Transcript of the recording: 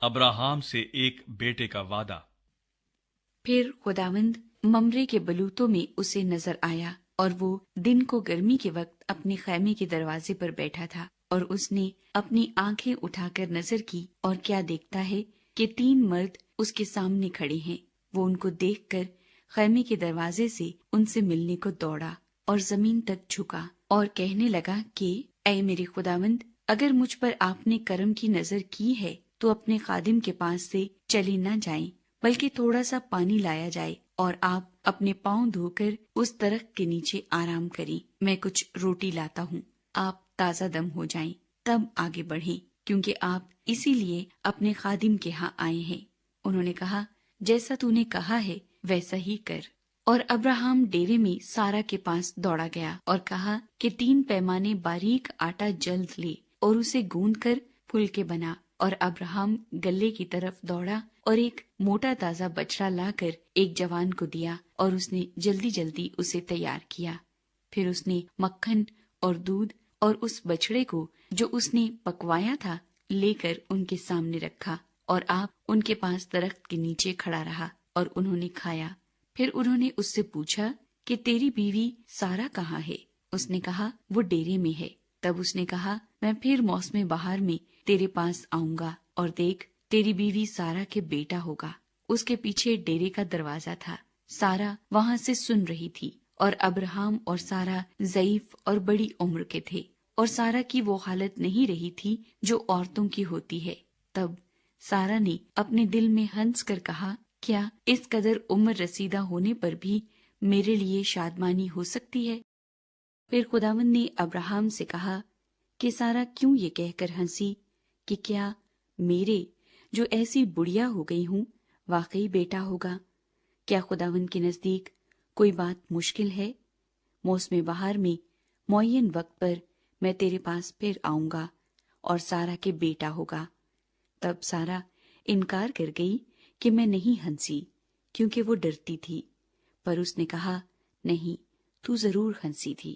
ابراہیم سے ایک بیٹے کا وعدہ۔ پھر خداوند ممرے کے بلوتوں میں اسے نظر آیا، اور وہ دن کو گرمی کے وقت اپنے خیمے کے دروازے پر بیٹھا تھا، اور اس نے اپنی آنکھیں اٹھا کر نظر کی، اور کیا دیکھتا ہے کہ 3 مرد اس کے سامنے کھڑے ہیں۔ وہ ان کو دیکھ کر خیمے کے دروازے سے ان سے ملنے کو دوڑا اور زمین تک جھکا اور کہنے لگا کہ اے میرے خداوند، اگر مجھ پر آپ نے کرم کی نظر کی ہے تو اپنے خادم کے پاس سے چلے نہ جائیں، بلکہ تھوڑا سا پانی لایا جائے اور آپ اپنے پاؤں دھو کر اس درخت کے نیچے آرام کریں۔ میں کچھ روٹی لاتا ہوں، آپ تازہ دم ہو جائیں، تب آگے بڑھیں، کیونکہ آپ اسی لیے اپنے خادم کے ہاں آئے ہیں۔ انہوں نے کہا، جیسا تو نے کہا ہے ویسا ہی کر۔ اور ابراہیم ڈیرے میں سارا کے پاس دوڑا گیا اور کہا کہ 3 پیمانے باریک آٹا جلد لے اور اسے گوندھ کر پھلکے بنا۔ اور ابراہیم گلے کی طرف دوڑا اور ایک موٹا تازہ بچڑا لا کر ایک جوان کو دیا، اور اس نے جلدی جلدی اسے تیار کیا۔ پھر اس نے مکھن اور دودھ اور اس بچڑے کو جو اس نے پکوایا تھا لے کر ان کے سامنے رکھا، اور آپ ان کے پاس درخت کے نیچے کھڑا رہا، اور انہوں نے کھایا۔ پھر انہوں نے اس سے پوچھا کہ تیری بیوی سارا کہاں ہے؟ اس نے کہا، وہ ڈیرے میں ہے۔ تب اس نے کہا، میں پھر موسم بہار میں تیرے پاس آؤں گا، اور دیکھ تیری بیوی سارا کے بیٹا ہوگا۔ اس کے پیچھے ڈیرے کا دروازہ تھا۔ سارا وہاں سے سن رہی تھی، اور ابراہیم اور سارا ضعیف اور بڑی عمر کے تھے، اور سارا کی وہ حالت نہیں رہی تھی جو عورتوں کی ہوتی ہے۔ تب سارا نے اپنے دل میں ہنس کر کہا، کیا اس قدر عمر رسیدہ ہونے پر بھی میرے لیے شادمانی ہو سکتی ہے؟ پھر خداوند نے ابراہیم سے کہا کہ سارا کیوں یہ کہہ کر ہنسی کہ کیا میرے جو ایسی بڑھیا ہو گئی ہوں واقعی بیٹا ہوگا؟ کیا خداوند کے نزدیک کوئی بات مشکل ہے؟ موسم بہار میں معین وقت پر میں تیرے پاس پھر آؤں گا اور سارا کے بیٹا ہوگا۔ تب سارا انکار کر گئی کہ میں نہیں ہنسی، کیونکہ وہ ڈرتی تھی، پر اس نے کہا، نہیں، تو ضرور ہنسی تھی۔